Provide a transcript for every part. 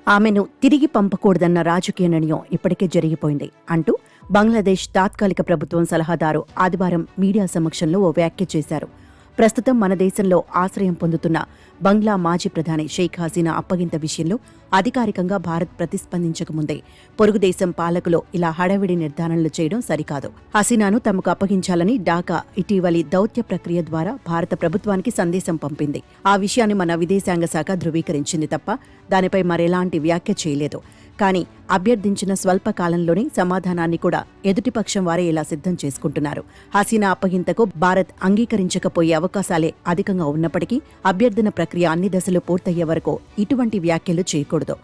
ఆమెను తిరిగి పంపకూడదన్న రాజకీయ నిర్ణయం ఇప్పటికే జరిగిపోయింది అంటూ బంగ్లాదేశ్ తాత్కాలిక ప్రభుత్వం సలహాదారు ఆదివారం మీడియా సమక్షంలో ఓ వ్యాఖ్య చేశారు. ప్రస్తుతం మన దేశంలో ఆశ్రయం పొందుతున్న బంగ్లా మాజీ ప్రధాని షేక్ హసీనా అప్పగింత విషయంలో అధికారికంగా భారత్ ప్రతిస్పందించకముందే పొరుగుదేశం పాలకులు ఇలా హడావిడి నిర్ధారణలు చేయడం సరికాదు. హసీనాను తమకు అప్పగించాలని ఢాకా ఇటీవలి దౌత్య ప్రక్రియ ద్వారా భారత ప్రభుత్వానికి సందేశం పంపింది. ఆ విషయాన్ని మన విదేశాంగ శాఖ ధృవీకరించింది తప్ప దానిపై మరెలాంటి వ్యాఖ్య చేయలేదు. కానీ అభ్యర్థించిన స్వల్ప కాలంలోనే సమాధానాన్ని కూడా ఎదుటిపక్షం వారే ఇలా సిద్ధం చేసుకుంటున్నారు. హసీనా అప్పగింతకు భారత్ అంగీకరించకపోయే అవకాశాలే అధికంగా ఉన్నప్పటికీ అభ్యర్థన ప్రక్రియ అన్ని దశలు పూర్తయ్యే వరకు ఇటువంటి వ్యాఖ్యలు చేయకూడదు.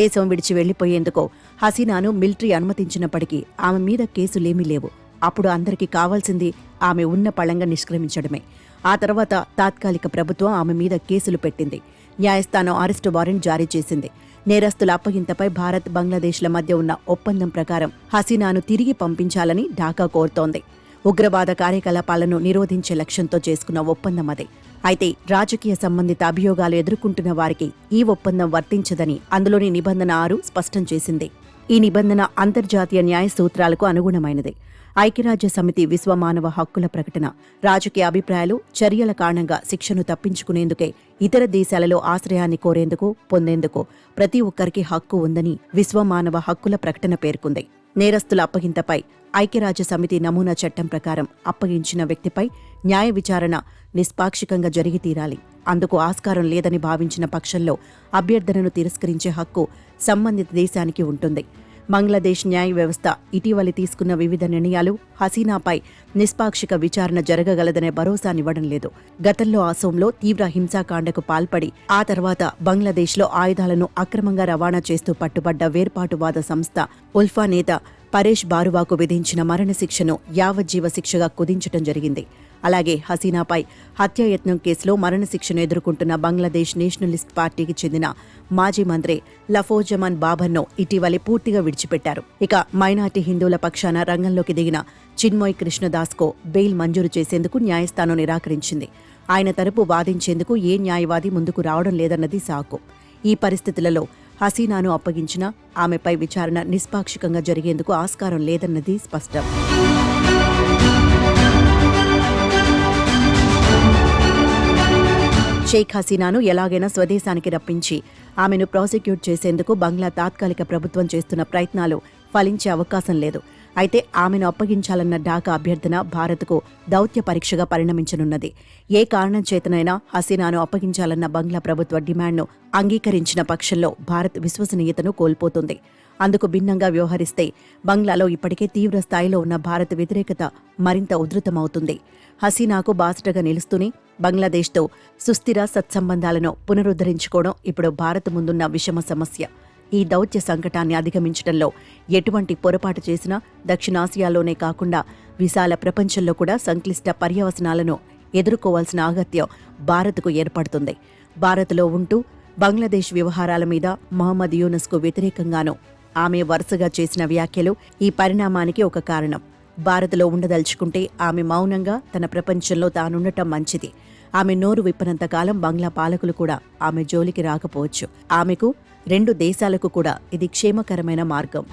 దేశం విడిచి వెళ్లిపోయేందుకు హసీనాను మిలిటరీ అనుమతించినప్పటికీ ఆమె మీద కేసులేమీ లేవు. అప్పుడు అందరికీ కావాల్సింది ఆమె ఉన్న పళంగా నిష్క్రమించడమే. ఆ తర్వాత తాత్కాలిక ప్రభుత్వం ఆమె మీద కేసులు పెట్టింది. న్యాయస్థానం అరెస్టు వారెంట్ జారీ చేసింది. నేరస్తుల అప్పగింతపై భారత్ బంగ్లాదేశ్ల మధ్య ఉన్న ఒప్పందం ప్రకారం హసీనాను తిరిగి పంపించాలని ఢాకా కోరుతోంది. ఉగ్రవాద కార్యకలాపాలను నిరోధించే లక్ష్యంతో చేసుకున్న ఒప్పందం అదే. అయితే రాజకీయ సంబంధిత అభియోగాలు ఎదుర్కొంటున్న వారికి ఈ ఒప్పందం వర్తించదని అందులోని నిబంధన 6 స్పష్టం చేసింది. ఈ నిబంధన అంతర్జాతీయ న్యాయ సూత్రాలకు అనుగుణమైనది. ఐక్యరాజ్య సమితి విశ్వ మానవ హక్కుల ప్రకటన రాజకీయ అభిప్రాయాలు, చర్యల కారణంగా శిక్షను తప్పించుకునేందుకే ఇతర దేశాలలో ఆశ్రయాన్ని కోరేందుకు, పొందేందుకు ప్రతి ఒక్కరికి హక్కు ఉందని విశ్వ మానవ హక్కుల ప్రకటన పేర్కొంది. నేరస్తుల అప్పగింతపై ఐక్యరాజ్య సమితి నమూనా చట్టం ప్రకారం అప్పగించిన వ్యక్తిపై న్యాయ విచారణ నిష్పాక్షికంగా జరిగి తీరాలి. అందుకు ఆస్కారం లేదని భావించిన పక్షంలో అభ్యర్థనను తిరస్కరించే హక్కు సంబంధిత దేశానికి ఉంటుంది. బంగ్లాదేశ్ న్యాయ వ్యవస్థ ఇటీవలి తీసుకున్న వివిధ నిర్ణయాలు హసీనాపై నిష్పాక్షిక విచారణ జరగగలదనే భరోసానివ్వడం లేదు. గతంలో అసోంలో తీవ్ర హింసాకాండకు పాల్పడి ఆ తర్వాత బంగ్లాదేశ్లో ఆయుధాలను అక్రమంగా రవాణా చేస్తూ పట్టుబడ్డ వేర్పాటువాద సంస్థ ఉల్ఫా నేత పరేష్ బారువాకు విధించిన మరణశిక్షను యావజ్జీవ శిక్షగా కుదించడం జరిగింది. అలాగే హసీనాపై హత్యాయత్నం కేసులో మరణశిక్షను ఎదుర్కొంటున్న బంగ్లాదేశ్ నేషనలిస్ట్ పార్టీకి చెందిన మాజీ మంత్రి లఫోజమాన్ బాబర్ను ఇటీవలి పూర్తిగా విడిచిపెట్టారు. ఇక మైనార్టీ హిందువుల పక్షాన రంగంలోకి దిగిన చిన్మయ్ కృష్ణదాస్కు బెయిల్ మంజూరు చేసేందుకు న్యాయస్థానం నిరాకరించింది. ఆయన తరపు వాదించేందుకు ఏ న్యాయవాది ముందుకు రావడం లేదన్నది సాకు. ఈ పరిస్థితులలో హసీనాను అప్పగించినా ఆమెపై విచారణ నిష్పాక్షికంగా జరిగేందుకు ఆస్కారం లేదన్నది స్పష్టం. షేక్ హసీనాను ఎలాగైనా స్వదేశానికి రప్పించి ఆమెను ప్రాసిక్యూట్ చేసేందుకు బంగ్లా తాత్కాలిక ప్రభుత్వం చేస్తున్న ప్రయత్నాలు ఫలించే అవకాశం లేదు. అయితే ఆమెను అప్పగించాలన్న ఢాకా అభ్యర్థన భారత్కు దౌత్య పరీక్షగా పరిణమించనున్నది. ఏ కారణం చేతనైనా హసీనాను అప్పగించాలన్న బంగ్లా ప్రభుత్వ డిమాండ్ను అంగీకరించిన పక్షంలో భారత్ విశ్వసనీయతను కోల్పోతుంది. అందుకు భిన్నంగా వ్యవహరిస్తే బంగ్లాలో ఇప్పటికే తీవ్ర స్థాయిలో ఉన్న భారత వ్యతిరేకత మరింత ఉధృతమవుతుంది. హసీనాకు బాసటగా నిలుస్తూనే బంగ్లాదేశ్తో సుస్థిర సత్సంబంధాలను పునరుద్ధరించుకోవడం ఇప్పుడు భారత్ ముందున్న విషమ సమస్య. ఈ దౌత్య సంకటాన్ని అధిగమించడంలో ఎటువంటి పొరపాటు చేసినా దక్షిణాసియాలోనే కాకుండా విశాల ప్రపంచంలో కూడా సంక్లిష్ట పర్యవసనాలను ఎదుర్కోవాల్సిన అగత్యం భారత్కు ఏర్పడుతుంది. భారత్లో ఉంటూ బంగ్లాదేశ్ వ్యవహారాల మీద మహమ్మద్ యూనస్కు వ్యతిరేకంగానూ ఆమె వరుసగా చేసిన వ్యాఖ్యలు ఈ పరిణామానికి ఒక కారణం. భారత్లో ఉండదలుచుకుంటే ఆమె మౌనంగా తన ప్రపంచంలో తానుండటం మంచిది. ఆమె నోరు విప్పనంత కాలం బంగ్లా పాలకులు కూడా ఆమె జోలికి రాకపోవచ్చు. ఆమెకు, 2 దేశాలకు కూడా ఇది క్షేమకరమైన మార్గం.